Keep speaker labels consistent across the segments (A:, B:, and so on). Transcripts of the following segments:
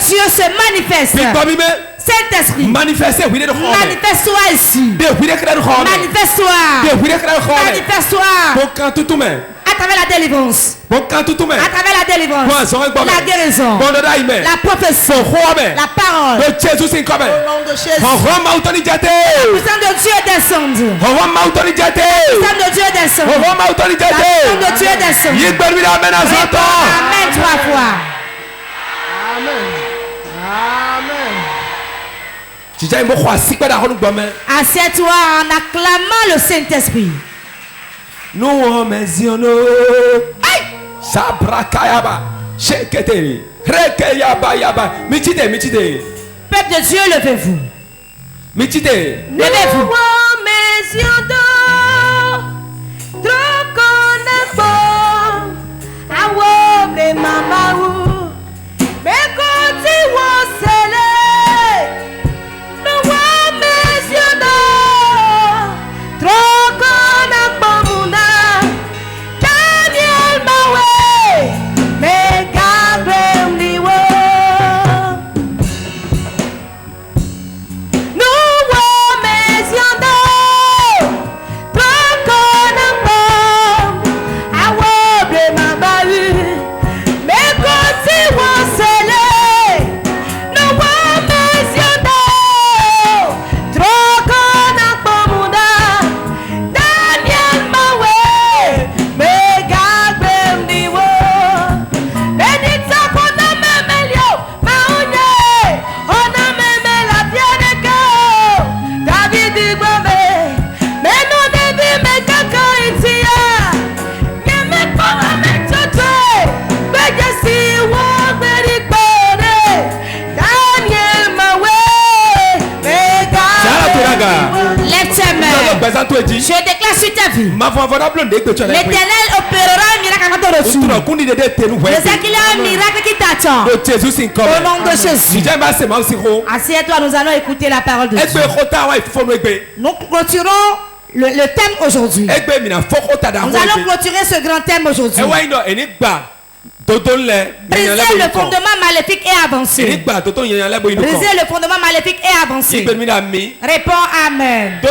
A: Dieu se manifeste. Saint-Esprit, manifeste-toi ici. Manifeste-toi. Manifeste-toi. À travers la délivrance. À travais la délivrance, la guérison, la prophétie, la parole. Au nom de Jésus. La puissance de Dieu descend. La puissance de Dieu descend. La puissance de Dieu descend. Amen 3 fois.
B: Amen.
A: Assieds-toi en acclamant le Saint-Esprit.
B: Nous omeziono Sabrakayaba Shekete Rekeyaba Yaba Michide
A: Peuple de Dieu, levez-vous.
B: Michide
A: Levez-vous. Je déclare sur ta vie. L'Éternel opérera un miracle à ton reçu. Je sais qu'il y a un miracle qui t'attend. Au nom de Jésus. Assieds-toi, nous allons écouter la parole de Dieu. Nous clôturons le thème aujourd'hui. Nous allons clôturer ce grand thème aujourd'hui. Briser le fondement maléfique et avancer. Briser le fondement maléfique et avancer. Réponds Amen. Les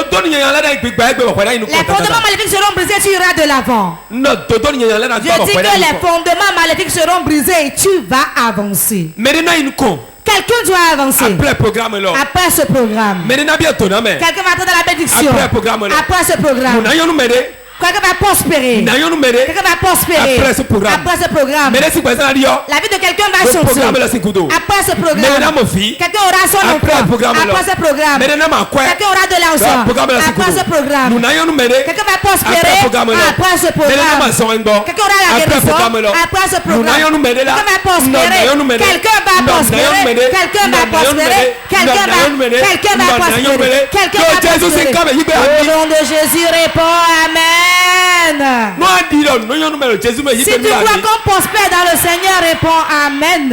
A: fondements maléfiques seront brisés, tu iras de l'avant. Je dis que les fondements maléfiques seront brisés et tu vas avancer. Quelqu'un doit avancer. Après ce programme. Quelqu'un va entrer dans la bénédiction. Après ce programme. Quelqu'un va prospérer. Quelqu'un va prospérer. Après ce programme. La vie de quelqu'un va changer. Après ce programme. Quelqu'un aura son emploi. Après ce programme. Quelqu'un aura de l'argent. Après ce programme. Quelqu'un va prospérer. Après ce programme. Quelqu'un aura la guérison. Après ce programme. Quelqu'un va prospérer. Quelqu'un va prospérer. Quelqu'un va prospérer. Quelqu'un va prospérer. Quelqu'un va prospérer. Au nom de Jésus, réponds Amen. Si tu crois qu'on prospère dans le Seigneur, réponds Amen.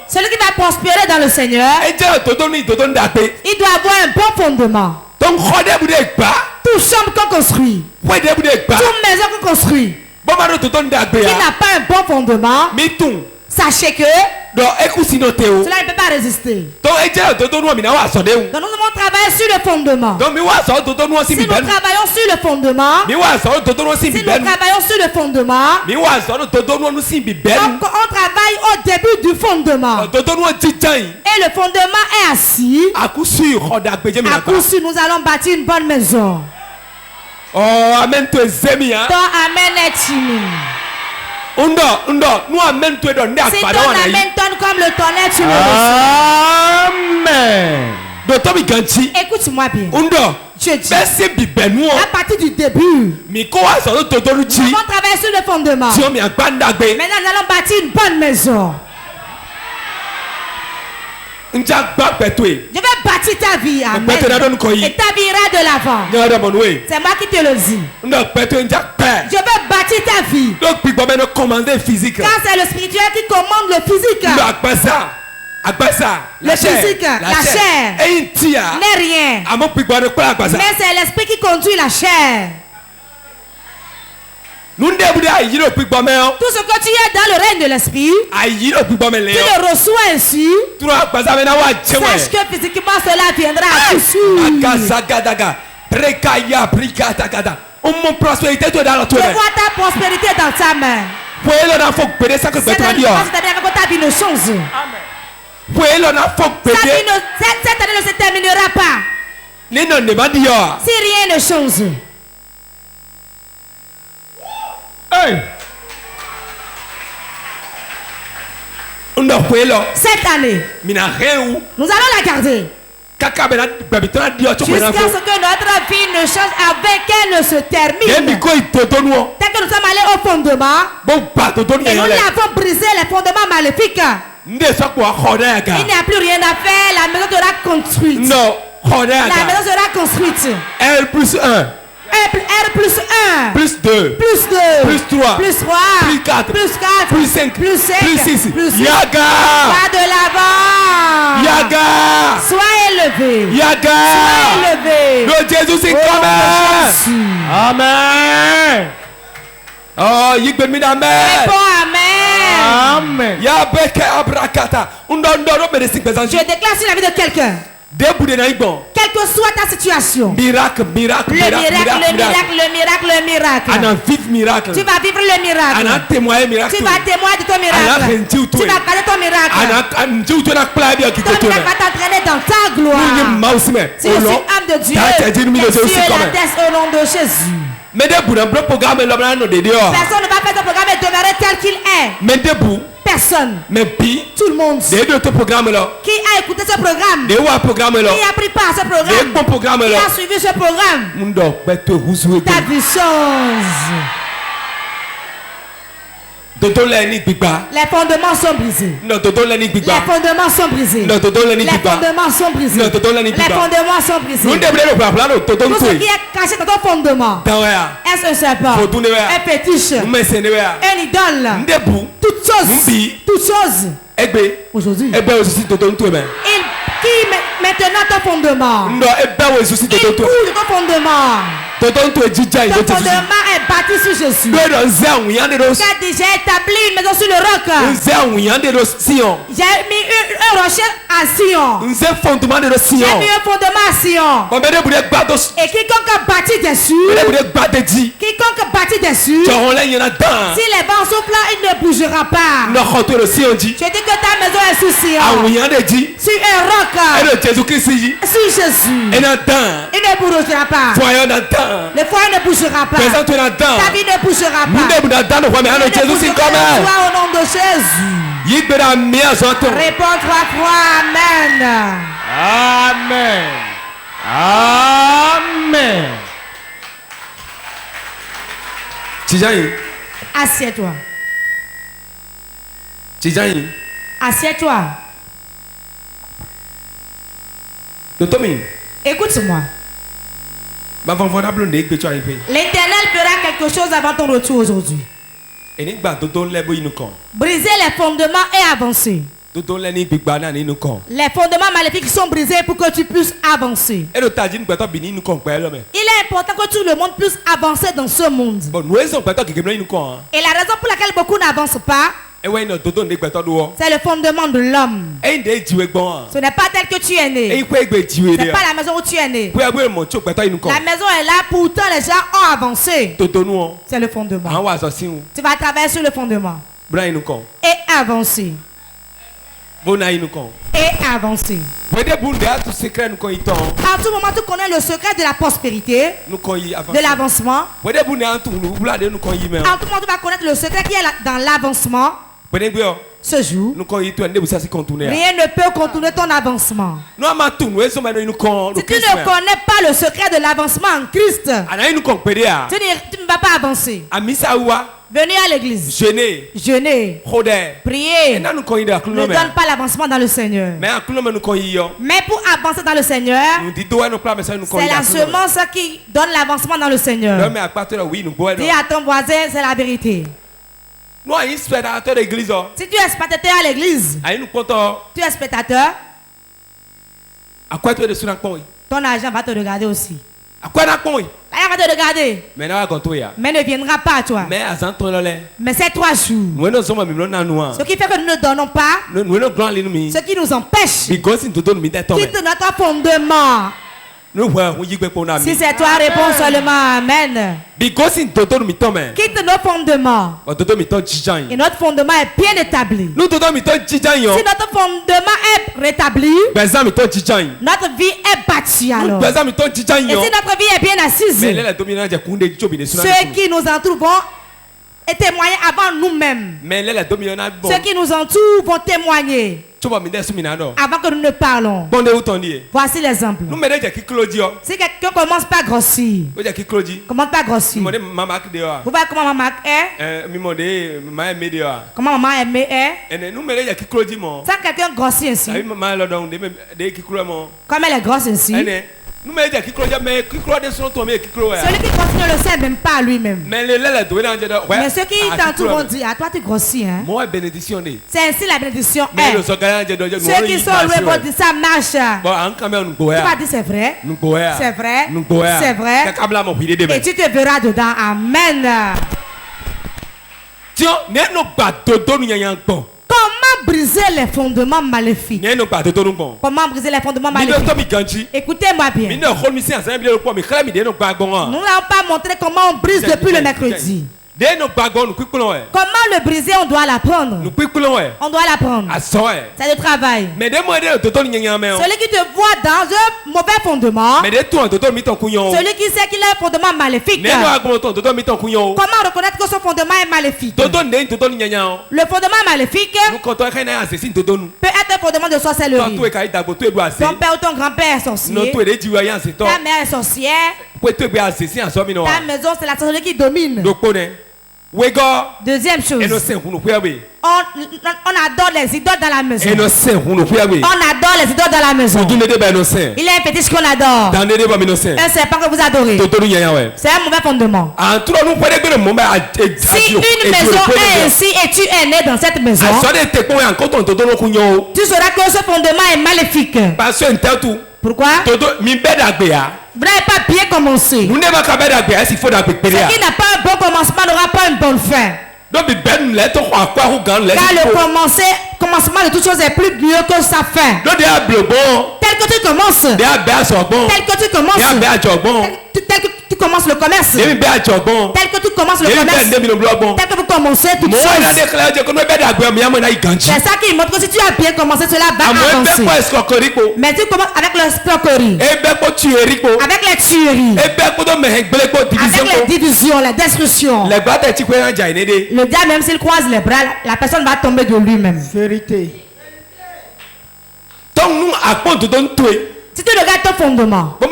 A: Celui qui va prospérer dans le Seigneur, il doit avoir un bon fondement. Tout chambre qu'on construit, toute maison qu'on construit, qui n'a pas un bon fondement, sachez que cela ne peut pas résister. Donc nous devons travailler sur le fondement. Si nous travaillons sur le fondement, donc on travaille au début du fondement. Et le fondement est assis. À coup sûr, nous allons bâtir une bonne maison.
B: Oh, amen.
A: Ton amen est timide. Si ton amen tonne comme le tonnerre, tu le reçois. Amen. Écoute-moi bien. Je dis, à partir du début, nous allons travailler sur le fondement. Maintenant, nous allons bâtir une bonne maison. Je vais bâtir ta vie. Amen. Et ta vie ira de l'avant. C'est moi qui te le dis. Je vais bâtir ta vie. Car c'est le spirituel qui commande le physique. Le physique, la chair n'est rien. Mais c'est l'esprit qui conduit la chair. Tout ce que tu es dans le règne de l'esprit, tu le reçois ainsi. Sache que physiquement cela viendra à coup sûr. Tu vois ta prospérité dans ta main. Cette année ne change. Cette année ne se terminera pas. Si rien ne change.
B: Hey.
A: Cette année, nous allons la garder. Jusqu'à ce que notre vie ne change avec elle ne se termine. Dès que nous sommes allés au fondement, et nous avons brisé les fondements maléfiques. Il n'y a plus rien à faire, la maison sera construite. La maison sera construite.
B: R plus 1.
A: R plus 1.
B: Plus 2.
A: Plus 2.
B: Plus 3.
A: Plus 3.
B: Plus 4.
A: Plus 4.
B: Plus 5.
A: Plus 5.
B: Plus 6.
A: Plus 6.
B: Yaga.
A: Pas de l'avant.
B: Yaga.
A: Sois élevé.
B: Yaga.
A: Sois élevé.
B: Le Jésus c'est comme Amen. Oh, il peut me amen.
A: Amen.
B: Amen. Yabeke abrakata.
A: Je déclare sur la vie de quelqu'un. Quelle que soit ta situation.
B: Miracle.
A: Le miracle. Tu vas vivre le miracle. Tu vas témoigner de ton miracle. Tu vas garder ton miracle. Ton miracle va t'entraîner dans ta gloire. Si je suis âme de Dieu, que tu es la tête au nom de Jésus. Personne ne va faire ton programme et demeurer tel qu'il est. Personne. Tout le monde qui a écouté ce programme, qui a pris part à ce programme, qui a suivi ce programme, ta vie change. Les fondements sont brisés. Les fondements sont brisés. Les fondements sont brisés. Les fondements sont brisés. Tout ce qui est caché dans ton fondement, est-ce un serpent, un fétiche, un idole, toute chose, aujourd'hui, qui maintenant ton fondement, il bouge ton fondement. Ton fondement est bâti sur Jésus. Qui a déjà établi une maison sur le roc. J'ai mis un rocher à Sion. J'ai mis un fondement à Sion. Et quiconque a bâti dessus, si les vents soufflent, il ne bougera pas. Je dis que ta maison est sur Sion, sur un roc, sur Jésus. Il ne bougera pas. Le foyer ne bougera pas. Ta vie ne bougera pas. Toi au nom de Jésus. Réponds 3 fois Amen.
B: Amen. Amen.
A: Assieds-toi. Assieds-toi. Écoute-moi. L'Éternel fera quelque chose avant ton retour aujourd'hui. Briser les fondements et avancer. Les fondements maléfiques sont brisés pour que tu puisses avancer. Il est important que tout le monde puisse avancer dans ce monde. Et la raison pour laquelle beaucoup n'avancent pas, c'est le fondement de l'homme. Ce n'est pas tel que tu es né. Ce n'est pas la maison où tu es né. La maison est là, pourtant les gens ont avancé. C'est le fondement. Tu vas travailler sur le fondement. Et avancer. Et avancer. À tout moment, tu connais le secret de la prospérité, de l'avancement. À tout moment, tu vas connaître le secret qui est dans l'avancement. Ce jour, rien ne peut contourner ton avancement. Si tu ne connais pas le secret de l'avancement en Christ, tu ne vas pas avancer. Venez à l'église. Jeûner. Prier. Ne donne pas l'avancement dans le Seigneur. Mais pour avancer dans le Seigneur, c'est la semence qui donne l'avancement dans le Seigneur. Dis à ton voisin, c'est la vérité. Si tu es spectateur à l'église, tu es spectateur, ton argent va te regarder aussi. Arrête de regarder. Mais ne viendra pas à toi. Mais ces 3 jours. Ce qui fait que nous ne donnons pas. Ce qui nous empêche. Quitte notre fondement. Si c'est toi, réponds seulement Amen. Quitte nos fondements. Et notre fondement est bien établi. Si notre fondement est rétabli, notre vie est bâtie alors. Et si notre vie est bien assise, ceux qui nous entourent vont témoigner avant nous-mêmes. Ceux qui nous entourent vont témoigner avant que nous ne parlons. Voici l'exemple. Si quelqu'un commence pas à grossir, commence pas à grossir. Vous voyez comment maman est? Comment maman est? Sans quelqu'un grossit ainsi, comme elle est grosse ainsi, celui qui grossit ne le sait même pas lui-même. Mais ceux qui t'entourent vont dire, toi tu grossis, hein? C'est ainsi la bénédiction est. Ceux qui sont loués vont dire, ça marche. Tu vas dire, c'est vrai, c'est vrai, c'est vrai. Et tu te verras dedans. Amen. Comment briser les fondements maléfiques? Comment briser les fondements maléfiques? Écoutez-moi bien. Nous n'allons pas montrer comment on brise depuis le mercredi. Comment le briser? On doit l'apprendre. On doit l'apprendre. C'est le travail. Celui qui te voit dans un mauvais fondement, celui qui sait qu'il a un fondement maléfique, comment reconnaître que son fondement est maléfique? Le fondement maléfique peut être un fondement de sorcellerie. Ton père ou ton grand-père est sorcier. Ta mère est sorcière. Ta maison, c'est la sorcellerie qui domine. Deuxième chose, on adore les idoles dans la maison. On adore les idoles dans la maison. Il y a un fétiche qu'on adore. Un serpent que vous adorez. C'est un mauvais fondement. Si une maison est ainsi et tu es né dans cette maison, tu sauras que ce fondement est maléfique. Pourquoi? Vous n'avez pas bien commencé. Ce qui n'a pas un bon commencement n'aura pas une bonne fin. Car le commencement de toute chose est plus mieux que sa fin. Tel que tu commences, tel que tu commences le commerce, tel que tu commences le commerce, tel que vous commencez toute chose. C'est ça qui montre que si tu as bien commencé, cela va avancer. Mais tu commences avec l'escroquerie, avec les tueries, avec les divisions, la destruction. Le diable, même s'il croise les bras, la personne va tomber de lui-même.
B: Vérité.
A: Si tu regardes ton fondement et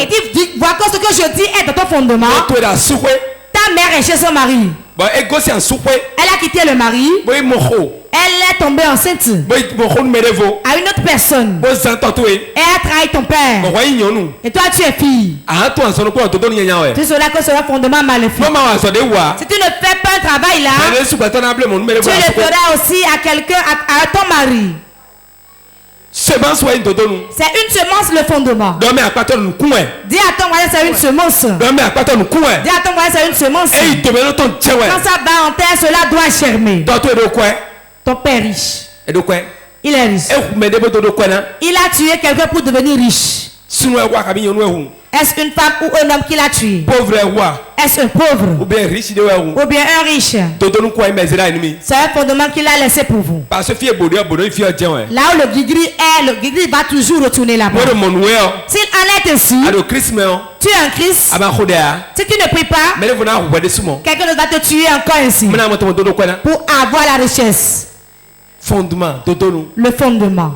A: tu vois que ce que je dis est dans ton fondement, ta mère est chez son mari. Elle a quitté le mari. Elle est tombée enceinte à une autre personne. Elle a trahi ton père. Et toi tu es fille. Tu sauras que c'est un fondement maléfique. Si tu ne fais pas un travail là, tu le feras aussi à quelqu'un, à ton mari. C'est une semence le fondement. Dis à ton voisin c'est une semence. Dis à ton voisin c'est une semence. Quand ça va en terre, cela doit germer. Ton père est riche. Il est riche. Il a tué quelqu'un pour devenir riche. Est-ce une femme ou un homme qui l'a tué? Est-ce un pauvre? Ou bien un riche? C'est un fondement qu'il a laissé pour vous. Là où le gris est, le gris va toujours retourner là-bas. S'il en est ainsi, tu es un Christ. Si tu ne pries pas, quelqu'un va te tuer encore ainsi pour avoir la richesse. Le fondement.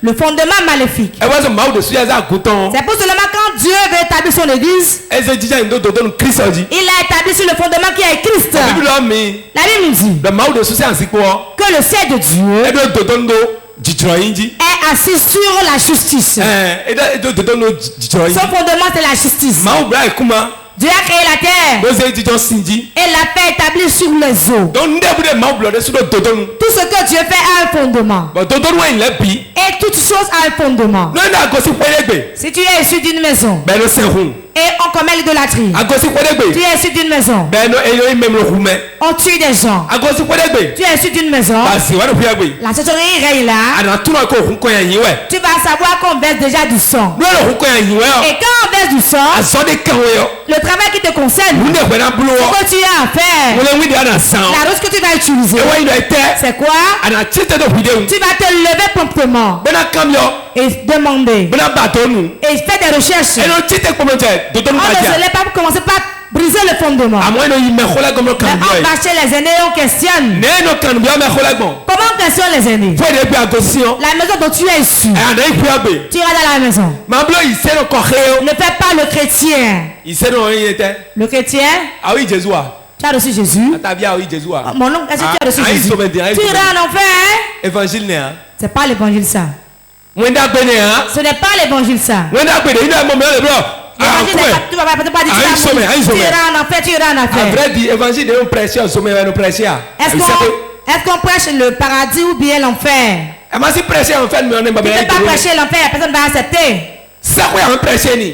A: Le fondement maléfique. C'est pour cela quand Dieu veut établir son église, il a établi sur le fondement qui est Christ. La Bible dit que le ciel de Dieu est assis sur la justice. Son fondement c'est la justice. Dieu a créé la terre et l'a fait établir sur les eaux. Tout ce que Dieu fait a un fondement. Et toute chose a un fondement. Si tu es issu d'une maison, Et on commet l'idolâtrie. Tu es issu d'une maison. On tue des gens. Tu es issu d'une maison. La sorcellerie règne là. Tu vas savoir qu'on baisse déjà du sang. Et quand on baisse du sang, le travail qui te concerne, ce que tu as à faire, la ruse que tu vas utiliser, c'est quoi? Tu vas te lever promptement et demander et faire des recherches. On ne se lève pas pour commencer par briser le fondement. Mais on va chez les aînés et on questionne. Comment on questionne les aînés? La maison dont tu es issu. Tu iras dans la maison. Ne fais pas le chrétien. Le chrétien? Tu as reçu Jésus. Mon oncle, est-ce que tu as reçu Jésus? Tu iras en enfer. C'est pas l'évangile ça. Ce n'est pas l'évangile ça. Tu iras en enfer, tu iras en enfer. Est-ce qu'on prêche le paradis ou bien l'enfer? Tu ne peux pas prêcher l'enfer, la personne va accepter.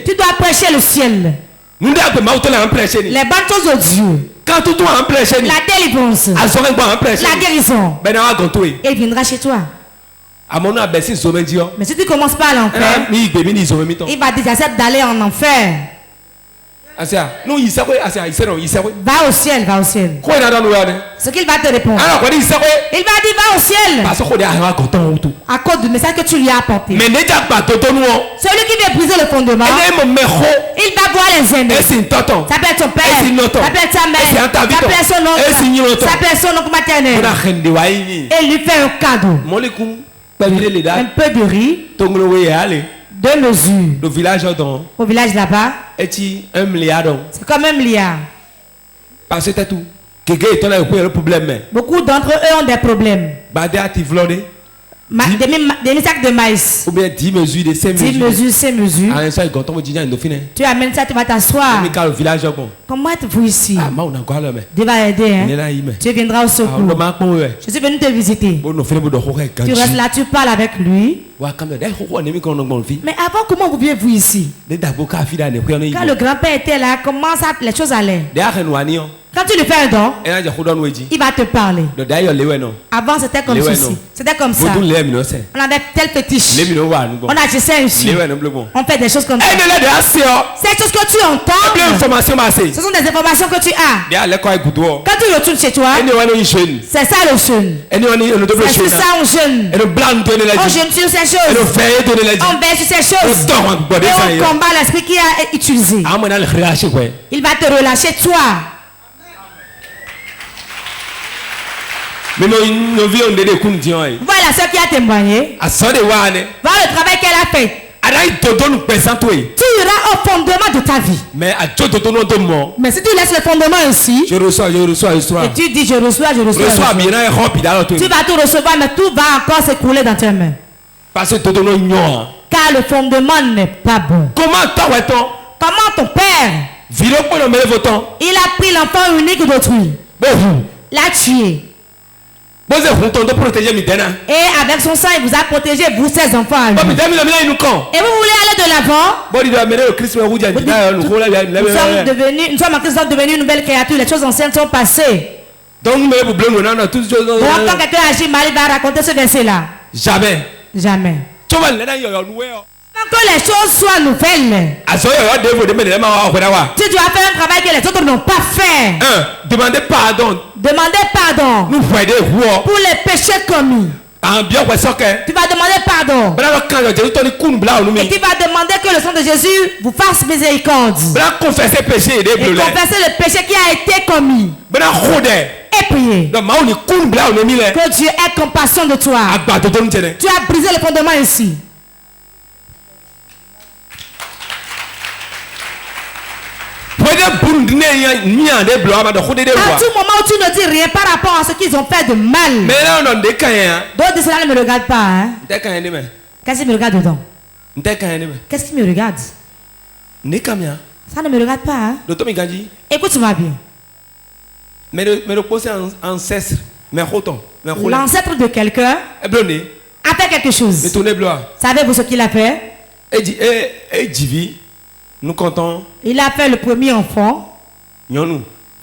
A: Tu dois prêcher le ciel. Les bonnes choses de Dieu. La délivrance. La guérison. Et il viendra chez toi. Mais si tu ne commences pas à l'enfer, il va dire j'accepte d'aller en enfer. Va au ciel, va au ciel. Ce qu'il va te répondre. Il va dire va au ciel. À cause du message que tu lui as apporté. Celui qui veut briser le fondement, il va voir les aînés. Ça peut être ton père, ça peut être sa mère, ça peut être son oncle, ça peut être son oncle maternel. Et lui fait un cadeau. Un peu de riz. 2 mesures. Au village là-bas. C'est comme 1 milliard. Beaucoup d'entre eux ont des problèmes. Des sacs de maïs.
B: Ou bien 10 mesures de 5 mesures.
A: 10 mesures, 5 mesures. Tu amènes ça, tu vas t'asseoir. Comment êtes-vous ici? Dieu va aider. Hein? Tu viendras au secours. Je suis venu te visiter. Tu restes là, tu parles avec lui. Mais avant, comment vous viez-vous ici? Quand le grand-père était là, comment ça, les choses allaient? Quand tu lui fais un don, il va te parler. Avant, c'était comme ceci. C'était comme ça. On avait tel fétiche. On a agissé ici. On fait des choses comme ça. Ces choses que tu entends, ce sont des informations que tu as. Quand tu retournes chez toi, c'est ça le jeûne. C'est ça un jeûne. On jeûne sur ces choses. On veille sur ces choses. Et on combat l'esprit qui a utilisé. Il va te relâcher toi. Voilà ce qui a témoigné. Voilà le travail qu'elle a fait. Tu iras au fondement de ta vie. Mais si tu laisses le fondement ainsi,
B: je reçois.
A: Et tu dis je reçois. Tu vas tout recevoir, mais tout va encore s'écrouler dans tes mains. Car le fondement n'est pas bon. Comment ton père, il a pris l'enfant unique d'autrui, l'a tué. Et avec son sang, il vous a protégé, vous, ses enfants. Et vous voulez aller de l'avant? Nous sommes en Christ, devenus une nouvelle créature. Les choses anciennes sont passées. Donc, quand quelqu'un agit mal, il va raconter ce verset-là. Jamais. Que les choses soient nouvelles. Tu dois faire un travail que les autres n'ont pas fait.
B: Demandez pardon.
A: Pour les péchés commis. Tu vas demander pardon. Et tu vas demander que le sang de Jésus vous fasse miséricorde. Et confesser le péché qui a été commis. Et prier. Que Dieu ait compassion de toi. Tu as brisé le fondement ici. À tout moment où tu ne dis rien par rapport à ce qu'ils ont fait de mal. D'autres de cela ne me regarde pas. Hein? Qu'est-ce qui me regarde dedans? Qu'est-ce qui me regarde? Ça ne me regarde pas. Hein? Écoute-moi bien. L'ancêtre de quelqu'un a fait quelque chose. Savez-vous ce qu'il a fait?
B: Nous comptons.
A: Il a fait le premier enfant.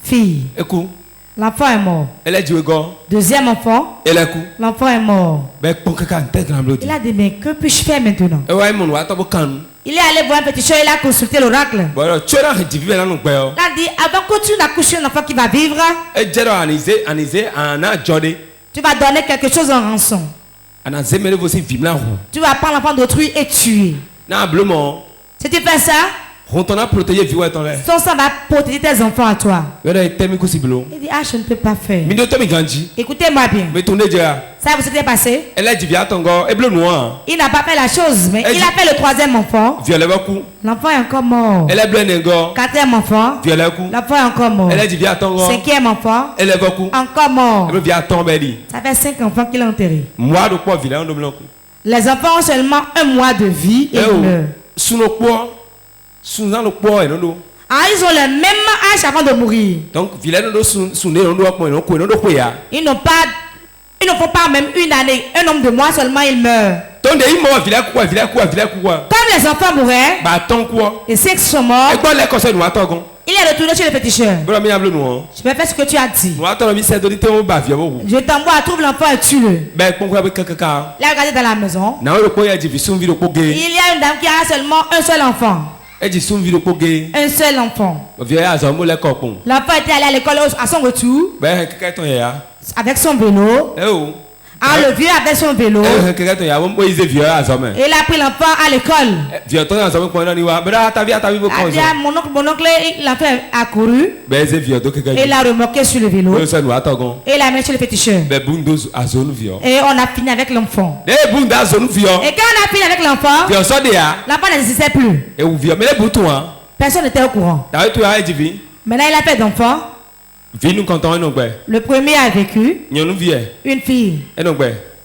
A: Fille. L'enfant est mort. Deuxième enfant. L'enfant est mort. Il a dit, mais que puis-je faire maintenant? Il est allé voir un petit cher, il a consulté l'oracle. Il a dit, avant que tu n'accouches un enfant qui va vivre, tu vas donner quelque chose en rançon. Tu vas prendre l'enfant d'autrui et tuer. Si tu fais ça, ton sang va protéger tes enfants à toi. Il dit, ah, je ne peux pas faire. Écoutez-moi bien. Ça vous s'était passé? Il n'a pas fait la chose, mais il a fait le troisième enfant. L'enfant est encore mort. Quatrième enfant. L'enfant est encore mort. Cinquième enfant. Encore mort. Ça fait 5 enfants qu'il a enterrés. Les enfants ont seulement 1 mois de vie et ils meurent. Ah, ils ont le même âge avant de mourir. Donc, ils ne font pas même une année. Un nombre de mois seulement, ils meurent. Comme les enfants mouraient, et ceux qui sont morts, il est retourné chez le féticheur. Je vais faire ce que tu as dit. Je t'envoie à trouver l'enfant et tue-le. Il a regardé dans la maison. Il y a une dame qui a seulement un seul enfant. Un seul enfant. L'enfant était allé à l'école à son retour avec son vélo. Ah, le vieux avec son vélo. Il a pris l'enfant à l'école. Mon oncle, l'enfant a couru. Et il a remorqué sur le vélo. Et il a mis chez le féticheur. Et on a fini avec l'enfant. Et quand on a fini avec l'enfant, l'enfant n'existait plus. Personne n'était au courant. Maintenant, il a fait d'enfant. Le premier a vécu. Une fille.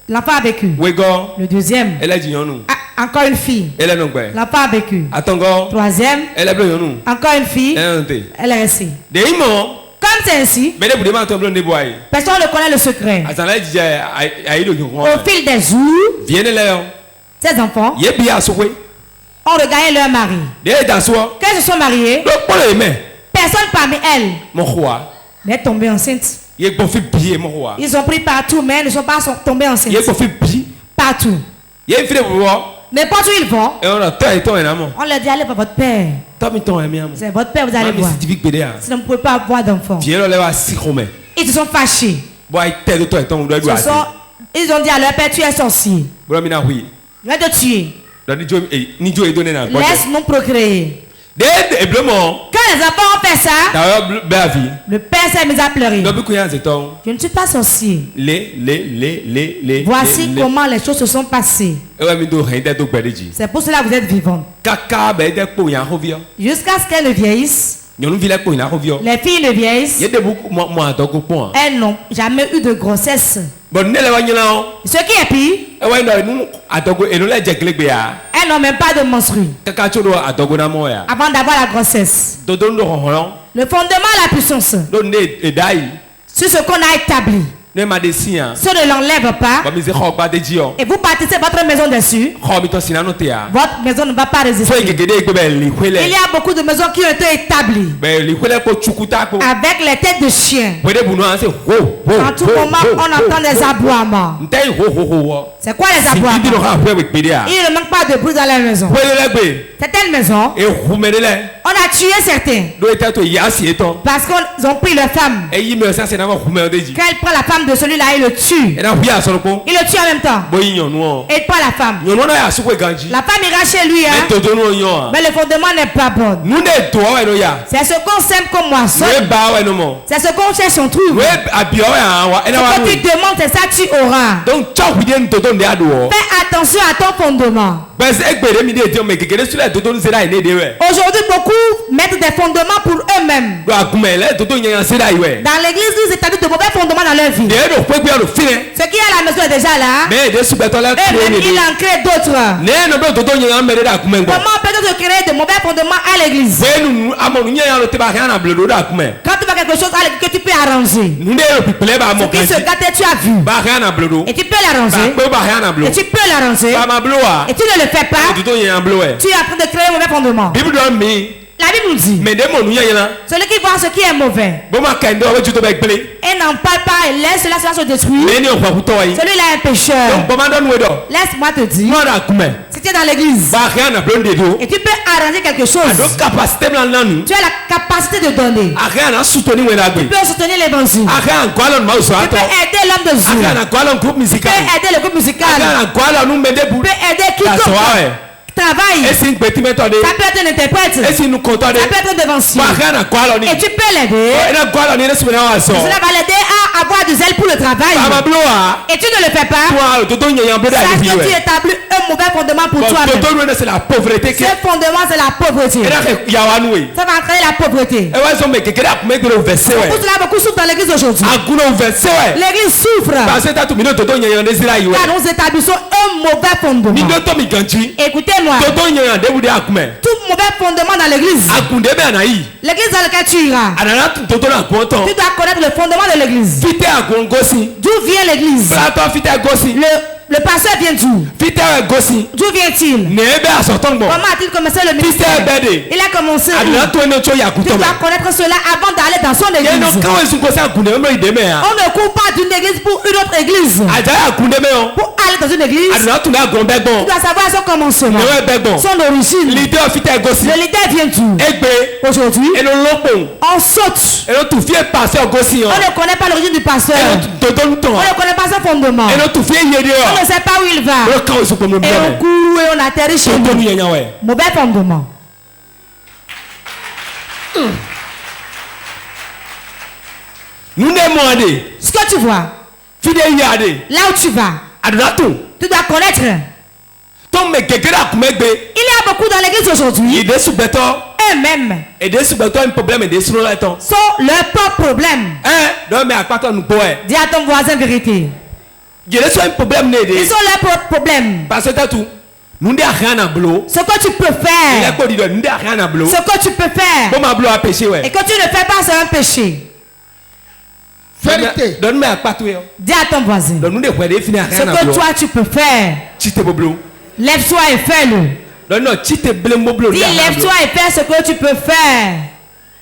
A: L'enfant a vécu. Le deuxième. Encore une fille. L'enfant a vécu. Troisième. Encore une fille. Elle est restée. Comme c'est ainsi, personne ne connaît le secret. Au fil des jours, ces enfants ont regardé leur mari. Quand ils se sont mariés, personne parmi elles n'est tombé enceinte. Ils ont pris partout, mais ils ne sont pas tombés enceintes. Partout. N'importe où ils vont, on leur dit, allez voir votre père. C'est votre père, vous allez voir. Sinon, vous ne pouvez pas avoir d'enfant. Ils se sont fâchés. Ils ont dit à leur père, tu es sorcier. Je vais te tuer. Laisse-nous procréer. Quand les enfants ont fait ça, le père s'est mis à pleurer. Je ne suis pas sorcier. Voici comment les choses se sont passées. C'est pour cela que vous êtes vivants. Jusqu'à ce qu'elles ne vieillissent. Les filles ne vieillissent. Elles n'ont jamais eu de grossesse. Ce qui est pire, elles n'ont même pas de menstrues avant d'avoir la grossesse. Le fondement de la puissance, c'est ce qu'on a établi. Ce ne l'enlève pas. Et vous bâtissez votre maison dessus. Votre maison ne va pas résister. Il y a beaucoup de maisons qui ont été établies avec les têtes de chiens. En tout moment, on entend des aboiements. C'est quoi les aboiements? Il ne manque pas de bruit dans la maison. Certaines maisons, on a tué certains parce qu'ils ont pris leur femme. Quand il prend la femme de celui-là, il le tue. Il le tue en même temps. Et il prend la femme. La femme ira chez lui. Mais le fondement n'est pas bon. C'est ce qu'on sème comme moisson. C'est ce qu'on cherche, on trouve. Ce que tu demandes, c'est ça tu auras. Fais attention à ton fondement. Aujourd'hui, beaucoup mettent des fondements pour eux-mêmes. Dans l'église, ils établissent de mauvais fondements dans leur vie. Ce qui est à la maison est déjà là. Eux-mêmes, ils en créent d'autres. Comment peut-on créer de mauvais fondements à l'église? Quand tu vois quelque chose à l'église que tu peux arranger, ce qui se gâte, tu as vu, et tu peux l'arranger, et tu peux l'arranger, et tu ne le fais pas, tu es en train de créer un mauvais fondement. La Bible nous dit, celui qui voit ce qui est mauvais et n'en parle pas et laisse cela se détruire, celui-là est un pécheur. Laisse-moi te dire, si tu es dans l'église et tu peux arranger quelque chose, tu as la capacité de donner, tu peux soutenir l'évangile, tu peux aider l'homme de Dieu, tu peux aider le groupe musical, tu peux aider quiconque travaille. Ça peut être un interprète, ça peut être un dévancier, et tu peux l'aider. Cela va l'aider à avoir du zèle pour le travail, et tu ne le fais pas. Ça que tu établis un mauvais fondement pour toi-même.
B: C'est la pauvreté.
A: Ce fondement, c'est la pauvreté. Ça va entraîner la pauvreté. Pour cela, beaucoup souffrent dans l'église aujourd'hui. L'église souffre car nous établissons un mauvais fondement. Écoutez-moi, tout mauvais fondement dans l'église, l'église dans laquelle tu iras, tu dois connaître le fondement de l'église. D'où vient l'église? Le pasteur vient d'où? D'où vient-il? Comment a-t-il commencé le ministère? Il a commencé où? Tu dois connaître cela avant d'aller dans son église. On ne court pas d'une église pour une autre église. Pour aller dans une église, tu dois savoir son commencement, son origine. Le leader vient d'où? Aujourd'hui, on saute. On ne connaît pas l'origine du pasteur. On ne connaît pas son fondement. On ne sait pas où il va. Et on court et on atterrit chez nous. Mauvais fondement. Ce que tu vois, là où tu vas, tu dois connaître. Il y a beaucoup dans l'église aujourd'hui. Eux-mêmes sont leur propre problème. Dis à ton voisin vérité. Ils sont leur propre problème. Ce que tu peux faire, et que tu ne fais pas, c'est un péché.
C: Vérité.
A: Dis à ton voisin, ce que toi tu peux faire, lève-toi et fais-le. Dis, lève-toi et fais ce que tu peux faire.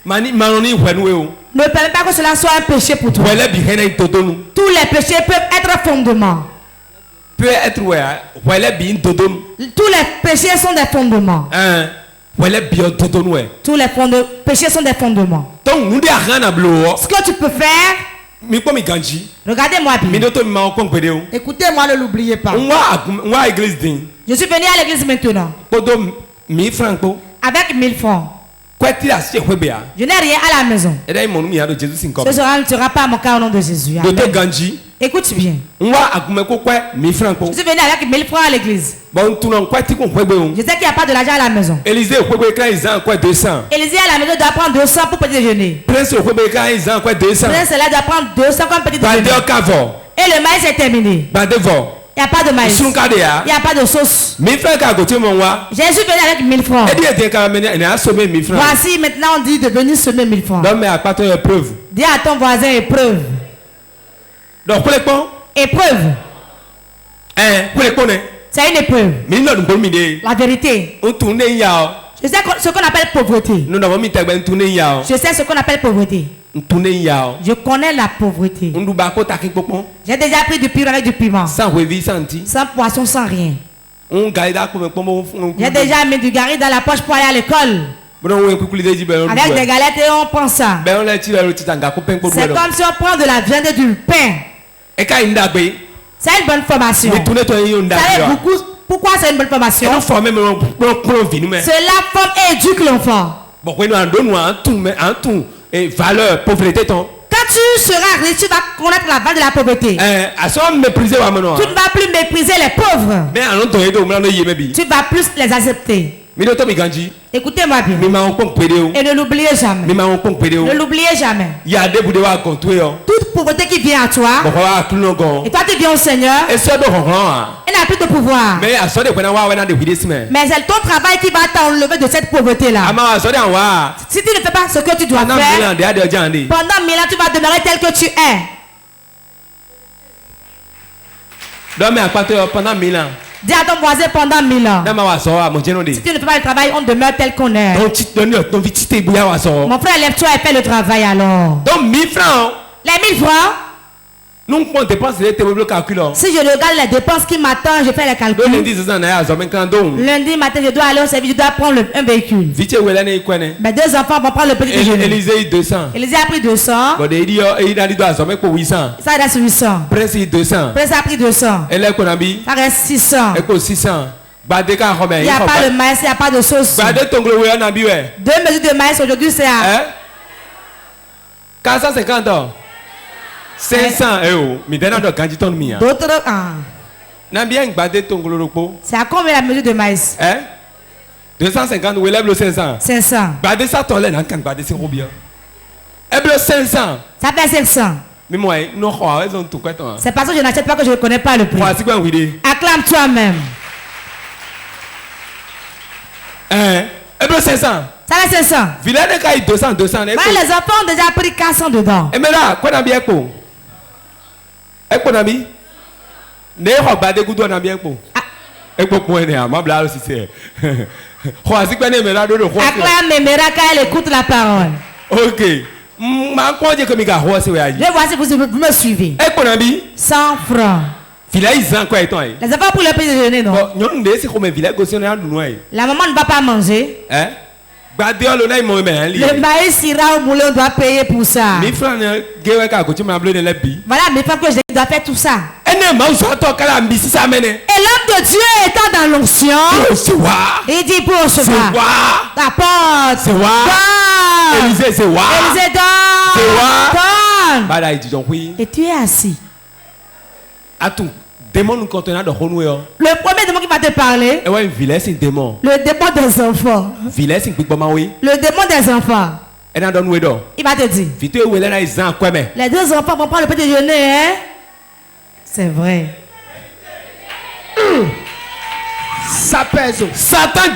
A: Ne permets pas que cela soit un péché pour toi. Tous les péchés peuvent être fondements. Tous les péchés sont des fondements. Tous les péchés sont des fondements. Ce que tu peux faire, regardez-moi bien. Écoutez-moi, ne l'oubliez pas. Je suis venu à l'église maintenant avec 1000 francs. Je n'ai rien à la maison. Ce ne sera pas mon cas au nom de Jésus. Amen. Écoute bien. Je suis venu avec 1000 francs à l'église. Je sais qu'il n'y a pas de l'argent à la maison. Élisée à la maison doit prendre 200 pour petit déjeuner. Prince là doit prendre 200 comme petit déjeuner. Et le maïs est terminé. Il n'y a pas de maïs. Il n'y a pas de sauce. Jésus venu avec 1000 francs. Voici maintenant on dit de venir semer 1000 francs. Dis à ton voisin épreuve. Épreuve. C'est une épreuve. La vérité. Je sais ce qu'on appelle pauvreté. Je sais ce qu'on appelle pauvreté. Je connais la pauvreté. J'ai déjà pris du piment avec du piment. Sans poisson, sans rien. J'ai déjà mis du gari dans la poche pour aller à l'école. Avec des galettes et on prend ça. C'est comme si on prend de la viande et du pain. C'est une bonne formation. Vous savez beaucoup pourquoi c'est une bonne formation? Cela forme et éduque l'enfant. Quand tu seras riche, tu vas connaître la valeur de la pauvreté. Tu ne vas plus mépriser les pauvres. Tu vas plus les accepter. Écoutez-moi bien. Et ne l'oubliez jamais. Ne l'oubliez jamais. Toute pauvreté qui vient à toi, et toi tu viens au Seigneur, elle n'a plus de pouvoir. Mais c'est ton travail qui va t'enlever de cette pauvreté-là. Si tu ne fais pas ce que tu dois faire, pendant 1000 ans tu vas demeurer tel que tu es.
B: Pendant 1000 ans.
A: Dis à ton voisin pendant 1000 ans. Si tu ne fais pas le travail, on demeure tel qu'on est. Mon frère, lève-toi et fais le travail alors.
B: Donc 1000 francs.
A: Les 1000 francs.
B: Si
A: je regarde les dépenses qui m'attendent, je fais les calculs. Lundi matin, je dois aller au service, je dois prendre un véhicule. Ben, 2 enfants vont prendre le petit déjeuner.
B: Élisée 200.
A: Élisée a pris 200. Ça reste 800.
B: Prince 200.
A: Prince a pris 200. Ça reste 600. Il n'y a pas de maïs, il n'y a pas de sauce. 2 mesures de maïs aujourd'hui, c'est à
B: 450 ans. 500 euros.
A: D'autres. C'est à combien la mesure de maïs?
B: 250 ou élève le 500.
A: 500. Ça fait 500. C'est parce que je n'achète pas que je ne connais pas le prix. Acclame toi-même.
B: 500.
A: Ça fait 500.
B: Les
A: enfants ont déjà pris 400 dedans. Acclame Méméra quand elle écoute la parole.
B: Ok.
A: Je vois si vous me suivez. 100 francs. Les enfants pour le petit déjeuner, non? La maman ne va pas manger. Le maïs ira au moulin, on doit payer pour ça. Voilà, mes frères que je dois faire tout ça. Et l'homme de Dieu étant dans l'onction, il dit pour recevoir. Ta porte.
B: Élisée, c'est quoi?
A: Élisée, donne. Et tu es assis. Le premier démon qui va te parler. Le démon des enfants. Le démon des enfants. Il va te dire. Les 2 enfants vont prendre le petit déjeuner, hein? C'est vrai.
C: Ça pèse.
B: Satan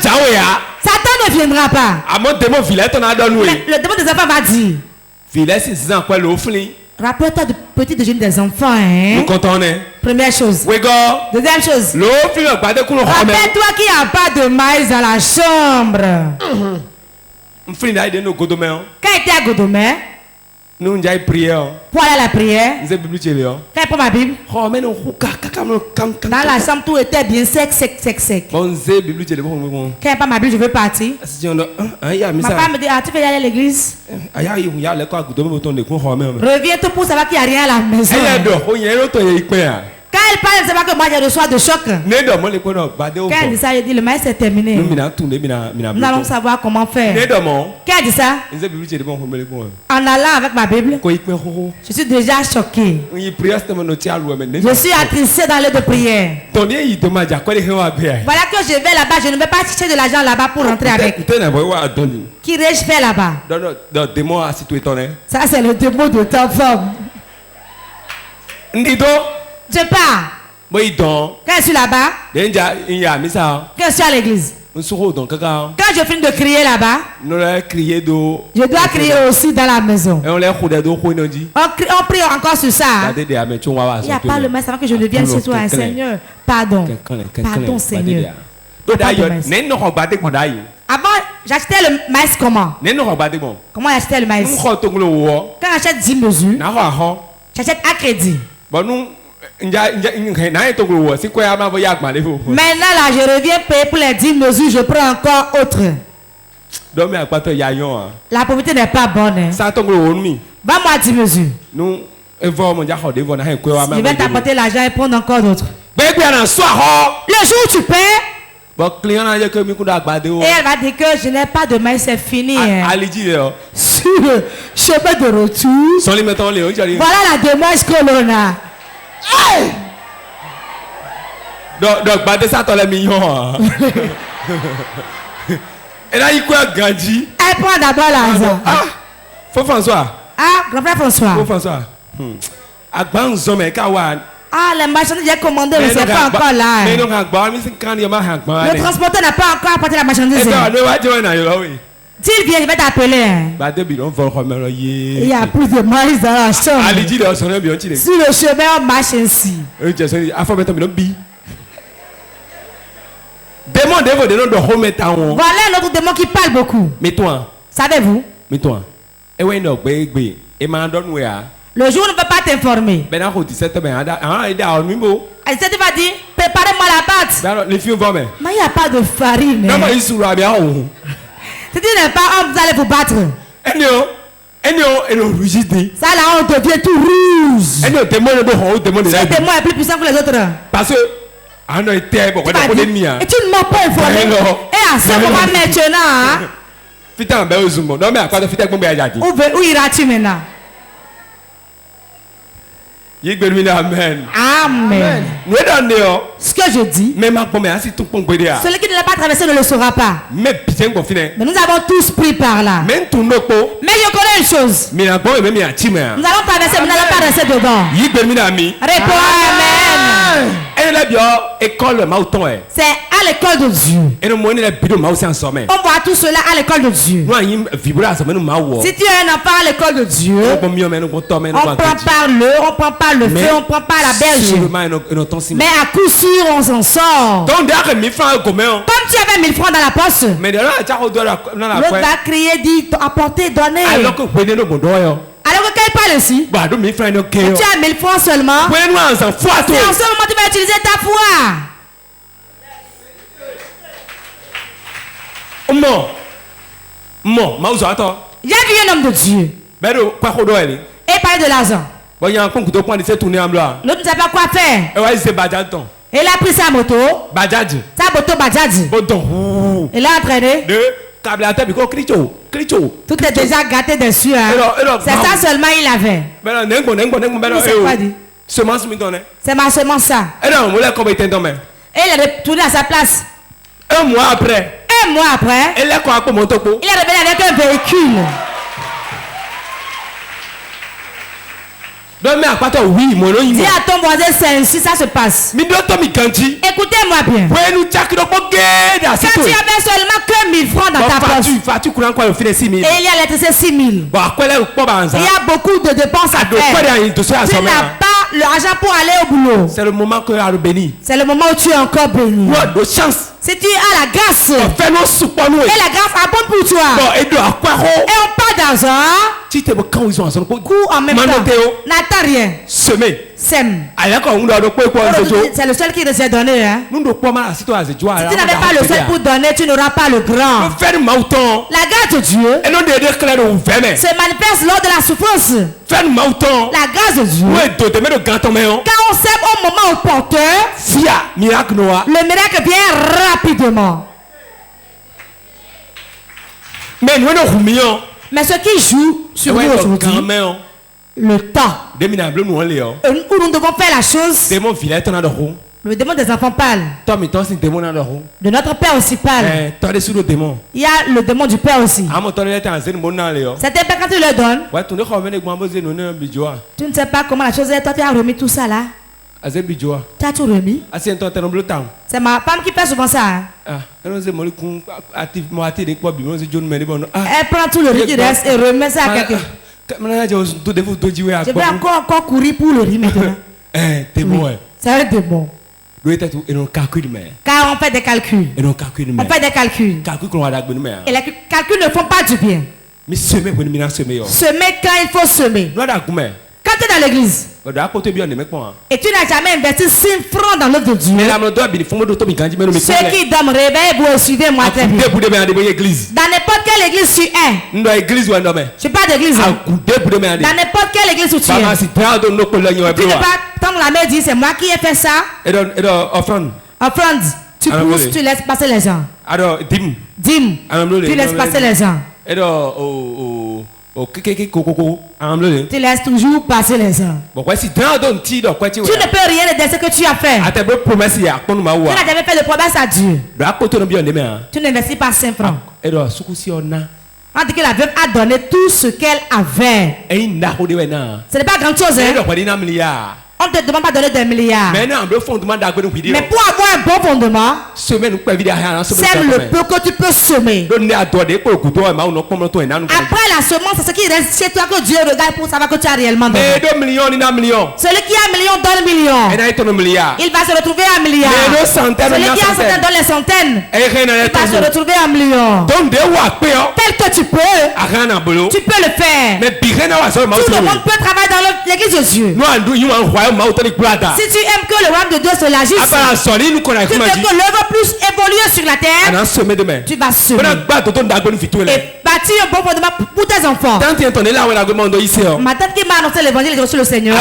A: ne viendra pas. Le démon des enfants va dire. Rappelle-toi du petit déjeuner des enfants, hein?
B: Nous comptons.
A: Première chose. Deuxième chose. Rappelle-toi qu'il n'y a pas de maïs dans la chambre. Quand il était à Godomé,
B: nous avons prié.
A: Pour aller à la prière, quand il prend ma Bible, dans la chambre tout était bien sec. Quand il prend ma Bible, je veux partir. Ma femme me dit, tu veux aller à l'église? Reviens tout pour savoir qu'il n'y a rien à la maison. Quand elle parle, c'est pas que moi je reçois de choc. Quand elle dit ça, elle dit le maïs est terminé. Nous allons savoir comment faire. Quand elle dit ça, en allant avec ma Bible, je suis déjà choqué. Je suis attristé dans l'aide de prière. Voilà que je vais là-bas, je ne vais pas chercher de l'argent là-bas pour rentrer avec. Qu'ai-je fait là-bas? Ça c'est le démon de ta femme. Je pars. Quand je suis là-bas, quand je suis à l'église, quand je finis de crier là-bas, je dois crier aussi dans la maison. On prie encore sur ça. Il n'y a pas le maïs avant que je ne vienne chez toi, Seigneur. Pardon. Pardon, Seigneur. Avant, j'achetais le maïs comment? Comment j'achetais le maïs? Quand j'achète 10 mesures, j'achète à crédit. Maintenant là, je reviens payer pour les 10 mesures, je prends encore autre. La pauvreté n'est pas bonne. Va-moi 10 mesures. Je vais t'apporter l'argent et prendre encore d'autres. Le jour où tu paies, et elle va dire que je n'ai pas de maïs, c'est fini. Sur le chemin de retour, voilà la demeure que l'on a. Hey!
B: Donc, bah, ça, t'as les millions. Et là, il quoi, Gandhi?
A: Elle prend d'abord l'argent.
B: Ah, faut François.
A: Ah, grand-frère François.
B: Faut François. Ah, bon, zombie, kawan.
A: Ah, les marchandises j'ai commandé, mais c'est pas encore là. Le transporteur n'a pas encore apporté la marchandise. S'il vient, je vais t'appeler. Il y a plus de maïs dans la chambre. Sur le chemin, on marche ainsi.
B: Démon devant de notre home town.
A: Voilà un autre démon qui parle beaucoup.
B: Mais toi.
A: Savez-vous?
B: Mais toi. Et ouais non, et m'en
A: le jour ne peut pas t'informer.
B: Ben à 17 ben
A: à 17 va dire préparez-moi la pâte.
B: Les filles vont mais.
A: Mais il n'y a pas de farine.
B: Non mais il sous la bien.
A: C'est-à-dire pas vous allez vous battre.
B: Et nous rigide.
A: Ça là on devient tout rouge.
B: Et nous démon de haut démon de.
A: Ce démon est plus puissant que les autres.
B: Parce que ah non était bon on ennemi.
A: Et tu ne m'as pas informé. Et à ce moment maintenant.
B: Putain ben non mais à quoi de fitter bon ben jadi.
A: Où iras-tu maintenant?
B: Amen.
A: Amen. Ce que je dis, celui qui ne l'a pas traversé ne le saura pas. Mais nous avons tous pris par là. Mais je connais une chose. Nous allons traverser, nous n'allons pas rester dedans. Réponds Amen. C'est à l'école de Dieu. On voit tout cela à l'école de Dieu. Si tu es un enfant à l'école de Dieu, on prend par on prend par le feu, on prend par la berge. Mais à coup sûr, on s'en sort. Comme tu avais 1000 francs dans la poche, l'autre va crier, dit, apportez, donnez. Alors que quand il parle ici, tu as 1000 francs seulement. C'est en ce moment que tu vas utiliser ta foi. J'ai vu un homme de Dieu. Et parler de l'argent. L'autre ne sait pas quoi faire. Il a pris sa moto. Sa moto Bajaj. Il a entraîné. Tout est déjà gâté dessus. Hein. C'est ça seulement il avait. C'est ma semence ça. Et il est retourné à sa place. Un mois après, il est revenu avec un véhicule. Dis à ton voisin, c'est ainsi ça se passe. Écoutez-moi bien. Quand tu avais seulement que 1000 francs dans ta poche, et il y a l'électricité 6 000. Il y a beaucoup de dépenses à faire. Tu n'as pas l'argent pour aller au boulot. C'est le moment où tu es encore béni. Si tu as la grâce, et la grâce abonde pour toi, et on parle d'argent, en même temps, n'attends rien. Sème. C'est le seul qui nous a donné. Hein? Si tu n'avais pas le seul pour donner, tu n'auras pas le grand. La grâce de Dieu se manifeste lors de la souffrance. La grâce de Dieu. Quand on sème au moment opportun, le miracle vient rapidement. Mais ce qui joue sur nous aujourd'hui, le temps où nous devons faire la chose, le démon des enfants parle. De notre père aussi parle. Il y a le démon du père aussi. C'était pas quand tu le donnes. Tu ne sais pas comment la chose est. Toi tu as remis tout ça là. Tu as tout remis. C'est ma femme qui fait souvent ça. Hein? Elle prend tout le riz qui reste et remet ça à quelqu'un. Je vais encore courir pour le riz maintenant. C'est un démon. Car on fait des calculs. On fait des calculs. Et les calculs ne font pas du bien. Semer quand il faut semer. Quand tu es dans l'église et tu n'as jamais investi 6 francs dans l'œuvre de Dieu, ceux qui dorment, réveillez-vous et suivez-moi très bien. Dans n'importe quelle église tu es, je ne suis pas d'église. Dans n'importe quelle église où tu es, tu ne peux pas tendre la main et dire c'est moi qui ai fait ça. Offrande. Tu pousses, tu laisses passer les gens. Dîme. Tu laisses passer les gens. Tu laisses toujours passer les gens. Tu ne peux rien de ce que tu as fait. Tu n'as jamais fait de promesse à Dieu. Tu n'investis pas 5 francs. On dit que la veuve a donné tout ce qu'elle avait. Ce n'est pas grand chose. Hein? On ne te demande pas de donner des milliards. Mais pour avoir un bon fondement, sème le peu que tu peux semer. Après la semence, c'est ce qui reste chez toi que Dieu regarde pour savoir que tu as réellement donné. Celui qui a un million donne million. Il va se retrouver à un milliard. Celui qui a centaines donne les centaines. Il va se retrouver à un million. Tel que tu peux le faire. Tout le monde peut travailler dans l'église de Dieu. Si tu aimes que le royaume de Dieu se lagisse, tu veux que l'œuvre plus évolue sur la terre, tu vas semer. Et bâtir un bon fondement pour tes enfants. Ma tante qui m'a annoncé l'évangile, j'ai reçu le Seigneur.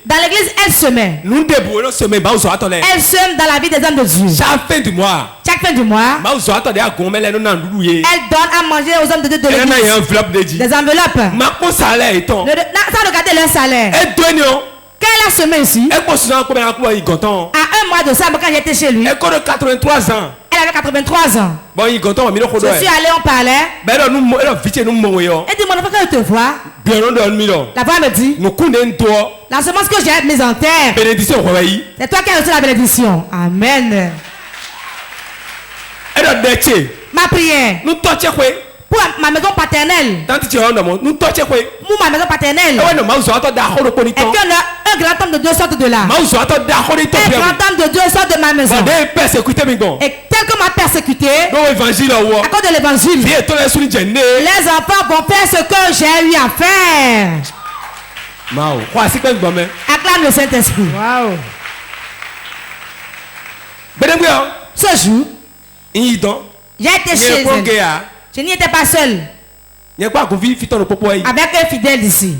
A: Dans l'église, elle semait. Elle sème dans la vie des hommes de Dieu. Chaque fin du mois, elle donne à manger aux hommes de Dieu de l'église. Des enveloppes. Sans regarder leur salaire. Quand elle a semé ici, à un mois de ça, quand j'étais chez lui, elle avait 83 ans. Je suis allé, on parlait. Elle dit, mon enfant, quand je te vois, la voix me dit, la semence que j'ai mise en terre, c'est toi qui as reçu la bénédiction. Amen. Ma prière pour ma maison paternelle, pour ma maison paternelle, et que un grand homme de Dieu sorte de là. Un grand homme de Dieu sorte de ma maison. Et tel que m'a persécuté, à cause de l'évangile, les enfants vont faire ce que j'ai eu à faire. Acclame le Saint-Esprit. Ce jour, j'ai été chez elle. Je n'y étais pas seul. Avec un fidèle d'ici.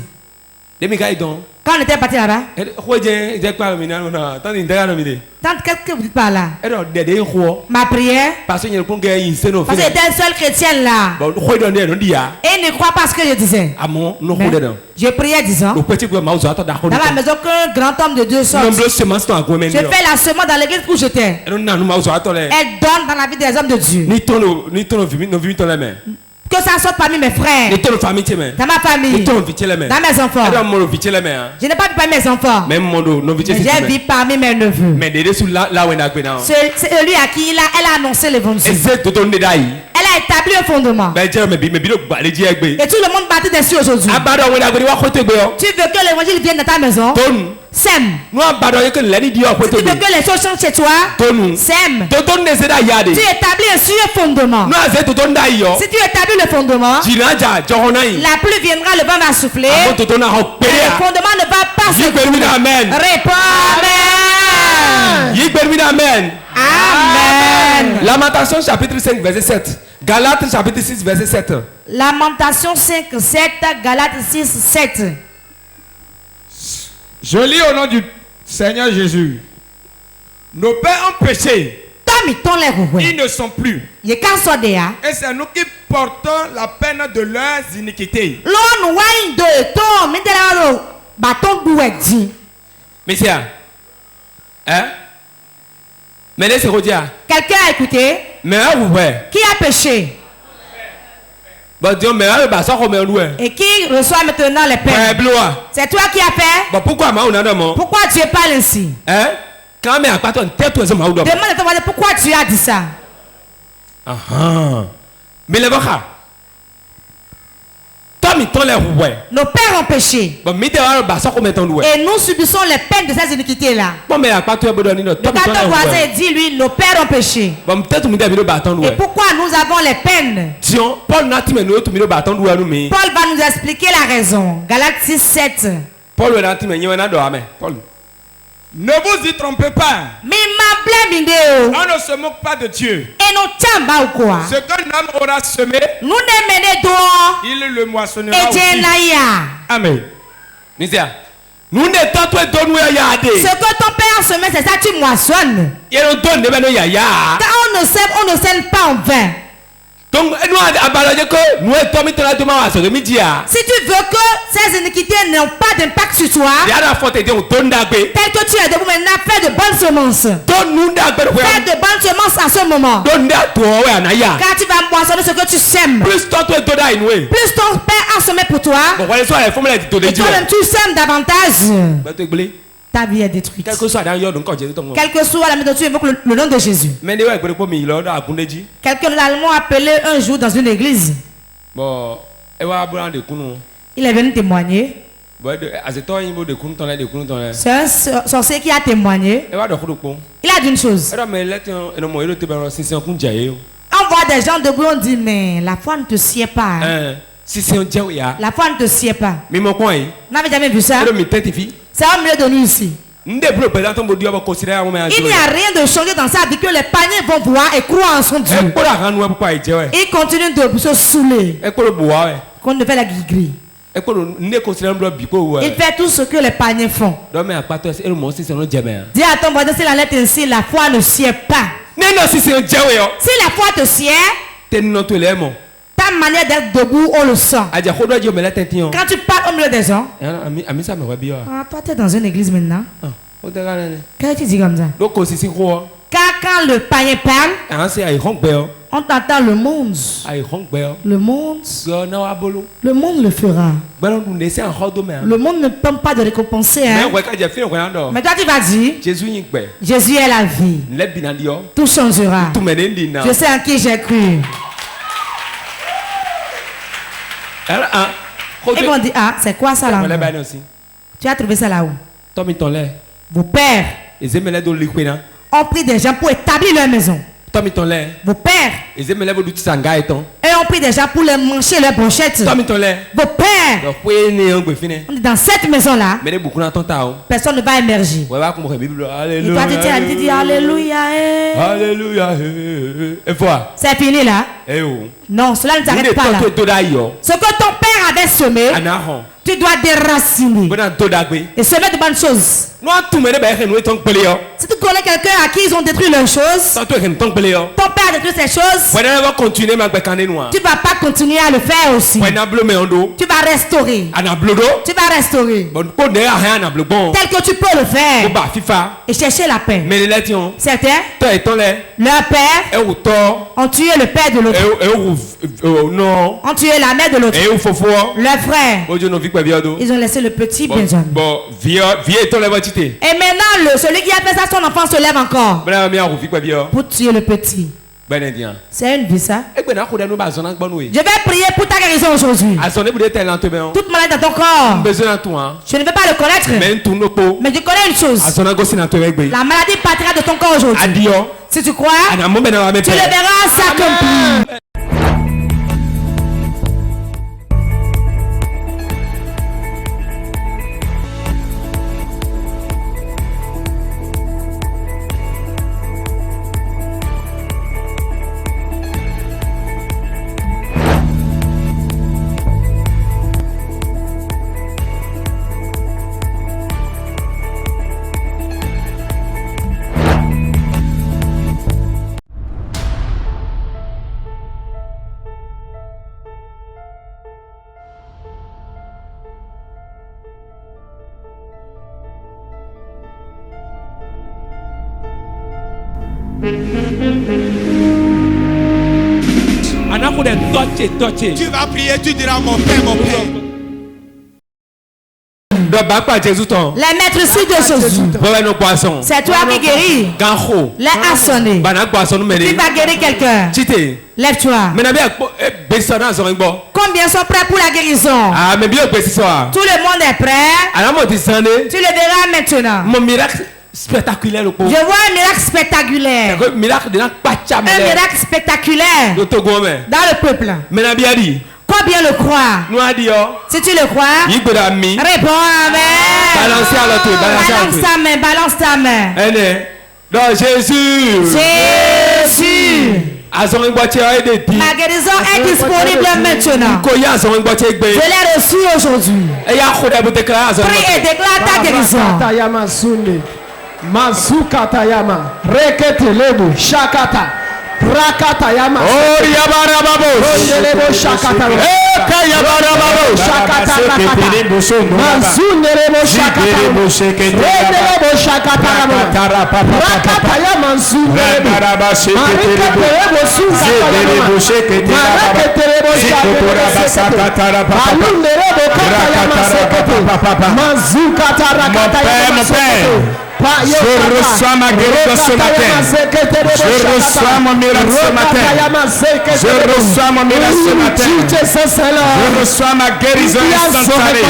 A: Quand on était parti là-bas, tante, qu'est-ce que vous dites par là? Ma prière, parce qu'il était un seul chrétien là. Et il ne croit pas ce que je disais. Je priais disant, dans la maison qu'un grand homme de Dieu sort. Je fais la semence dans l'église où j'étais. Elle donne dans la vie des hommes de Dieu. Que ça sorte parmi mes frères, dans ma famille, dans mes enfants. Je n'ai pas vu parmi mes enfants, mais j'ai vu parmi mes neveux. Celui à qui elle a annoncé l'évangile. Elle a établi un fondement. Et tout le monde battait dessus aujourd'hui. Tu veux que l'évangile vienne dans ta maison? Sème. Si tu veux que les choses changent chez toi, sème. Tu établis un sûr fondement. Si tu établis le fondement, la pluie viendra, le vent va souffler, et le fondement ne va pas se couler. Réponds Amen. Amen.
B: Lamentation chapitre 5 verset 7. Galates chapitre 6 verset 7.
A: Lamentation 5, 7, Galates 6, 7.
C: Je lis au nom du Seigneur Jésus. Nos pères ont péché. Ils ne sont plus. Et c'est nous qui portons la peine de leurs iniquités.
B: Monsieur, hein? Mais laissez vous dire.
A: Quelqu'un a écouté?
B: Mais vous
A: qui a péché? Et qui reçoit maintenant les peines? C'est toi qui as fait? Pourquoi Dieu parle ainsi?
B: Hein?
A: Demande à ton voisin pourquoi Dieu a dit ça.
B: Mais les
A: nos pères ont péché. Et nous subissons les peines de ces iniquités-là. Quand ton voisin dit lui, nos pères ont péché. Et pourquoi nous avons les peines? Paul va nous expliquer la raison. Galates 6, 7.
C: Ne vous y trompez pas. On ne se moque pas de Dieu. Ce qu'un homme aura semé, il le moissonnera aussi. Amen.
A: Ce que ton père a semé, c'est ça tu moissonnes. Quand on ne sème pas en vain. Si tu veux que ces iniquités n'ont pas d'impact sur toi, tel que tu es debout maintenant, fais de bonnes semences. Fais de bonnes semences à ce moment. Car tu vas moissonner ce que tu sèmes. Plus ton père a semé pour toi, et toi-même tu sèmes davantage. ta vie est détruite.
B: Quel que soit la méthode,
A: tu invoques le nom de Jésus. Quelqu'un l'allemand appelé un jour dans une église.
B: Bon,
A: il est venu témoigner. C'est un sorcier qui a témoigné. Il a dit une chose. On voit des gens debout, on dit mais la foi ne te sied pas. La foi ne te sied pas. Vous n'avez jamais vu ça? C'est au milieu de nous ici. Il n'y a rien de changé dans ça, dit que les paniers vont voir et croire en son Dieu. Il continue de se saouler. Qu'on ne fait la gris-gris. Il fait tout ce que les paniers font. Dis à ton voisin, si la lettre ainsi, la foi ne sied pas. Si la foi te sied, ta manière d'être debout, on le sent. Quand tu parles au milieu des gens, toi tu es dans une église maintenant. Qu'est-ce que tu dis comme ça? Quand le païen parle, on t'entend le monde. Le monde le fera. Le monde ne peut pas de récompenser. Hein? Mais toi tu vas dire, Jésus est la vie. Tout changera. Je sais en qui j'ai cru. Ils vont dire, ah, c'est quoi ça là? Tu as trouvé ça là où? Vos pères ont pris des gens pour établir leur maison. Vos pères ont pris des gens pour les manger leurs brochettes. Vos pères, dans cette maison-là, personne ne va émerger. Et toi tu dis Alléluia. C'est fini là. Non, cela ne s'arrête pas là. Ce que ton père avait semé, tu dois déraciner et semer de bonnes choses. Si tu connais quelqu'un à qui ils ont détruit leurs choses, ton père a détruit ces choses, tu ne vas pas continuer à le faire aussi. Tu vas restaurer. Tu vas restaurer. Tel que tu peux le faire. Et chercher la paix. Certains, leur père ont tué le père de l'autre. Ont tué la mère de l'autre. Leur frère, ils ont laissé le petit Benjamin. Et maintenant, celui qui a fait ça, son enfant se lève encore pour tuer le petit. C'est une vie ça. Je vais prier pour ta guérison aujourd'hui. Toute maladie dans ton corps, je ne vais pas le connaître, mais je connais une chose. La maladie partira de ton corps aujourd'hui. Si tu crois, tu le verras s'accomplir.
C: Tu vas prier, tu diras mon père, mon père.
A: Les maîtres de Jésus, c'est toi qui guéris. Les a sonné. Tu vas guérir quelqu'un. Lève-toi. Combien sont prêts pour la guérison? Tout le monde est prêt. Tu le verras maintenant.
B: Spectaculaire.
A: Je vois un miracle spectaculaire. Un miracle spectaculaire dans le peuple. Combien le croient? Si tu le crois, réponds Amen. Balance ta main.
B: Dans Jésus.
A: Ma guérison est disponible maintenant. Je l'ai reçu aujourd'hui. Prie et déclare ta guérison.
D: Mazukatayama reketelebo shakata rakatayama
B: oh yabarababo
D: ondelebo shakata
B: kayabarababo
D: shakata rakata manzundelebo shakata redelebo shakata rakatayama manzundelebo mariketelebo shakata
C: Je reçois ma guérison ce matin. Je reçois mon miracle ce matin. Je reçois mon miracle ce matin. Je reçois ma guérison instantanée.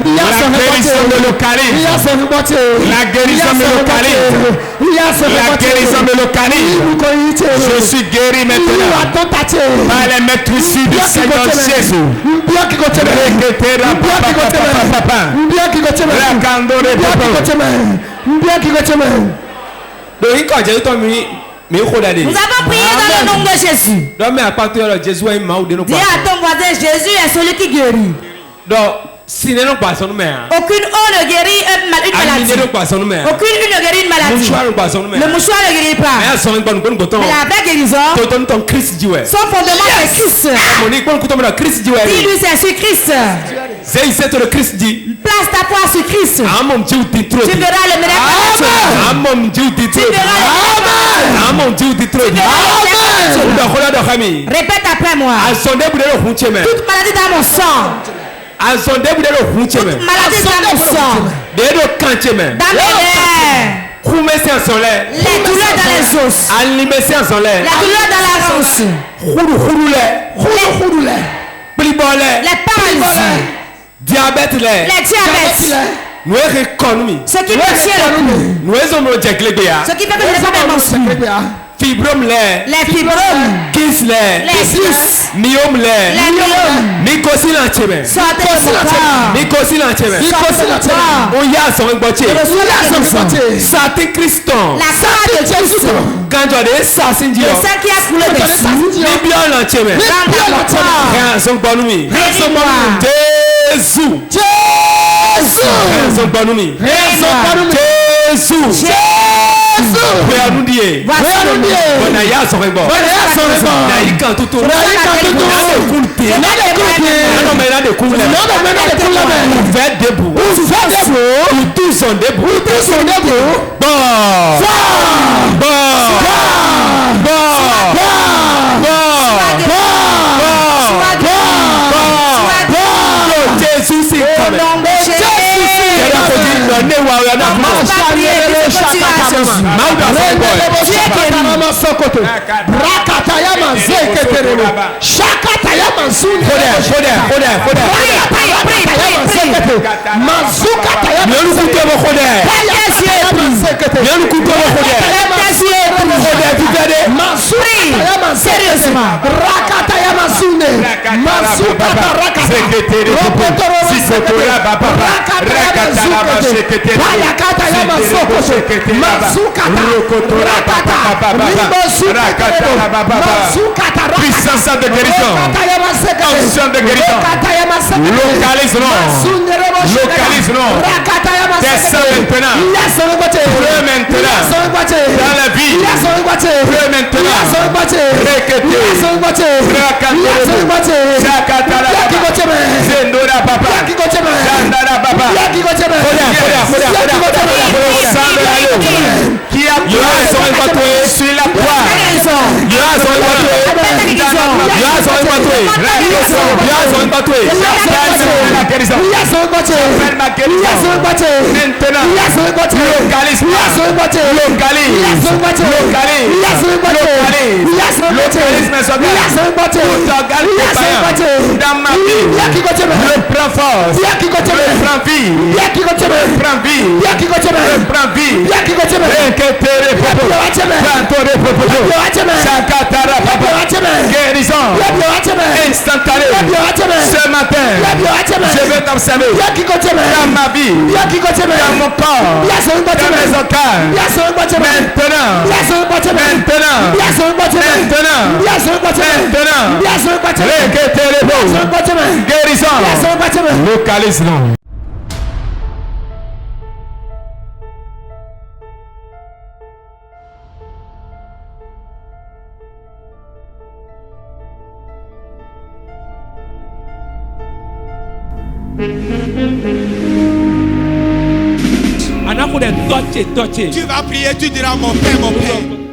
C: La guérison me localise. La guérison me localise. La guérison me localise. Je suis guéri maintenant par les maîtrises du Seigneur Jésus.
A: Nous avons prié dans le nom de Jésus. Dis à ton voisin, Jésus est celui qui guérit. Aucune eau ne guérit une maladie. Aucune eau ne guérit une maladie. Le mouchoir ne guérit pas. Mais la vraie guérison, son fondement c'est Christ. Dis-lui c'est sur Christ. Place ta foi sur Christ. Tu verras le miracle. Tu verras le miracle. Répète après moi. Toute maladie dans mon sang. Toute maladie dans mon sang. Dans mes lèvres. Les douleurs dans les os. Les douleurs dans la hanche. Les paralysies.
C: Diabète.
A: Les diabètes. Ce qui me tient le cou. Ce qui fait que je n'ai pas mes morceaux.
C: Fibrome
A: les fibromes,
C: kyste
A: les kystes,
C: myome
A: les myomes,
C: mycose l'antième,
A: sortez de mon corps,
C: mycose l'antième, oya son botier, Saint Christon,
A: la croix de Jésus,
C: quand tu as ça c'est Dieu,
A: le sang qui a coulé dessus,
C: bien l'antième,
A: dans mon corps,
C: son bon nuit, Jésus, son bon nuit, Jésus. Puissance de guérison, onction de guérison, localise-nous, descends maintenant, prends maintenant, dans la vie, prends maintenant, qui a sur la croix, guérison instantanée ce matin. Je vais t'observer dans ma vie, dans mon corps, dans mes organes. Maintenant, guérison, localise-nous. Tu vas prier, tu diras mon Père, mon Père.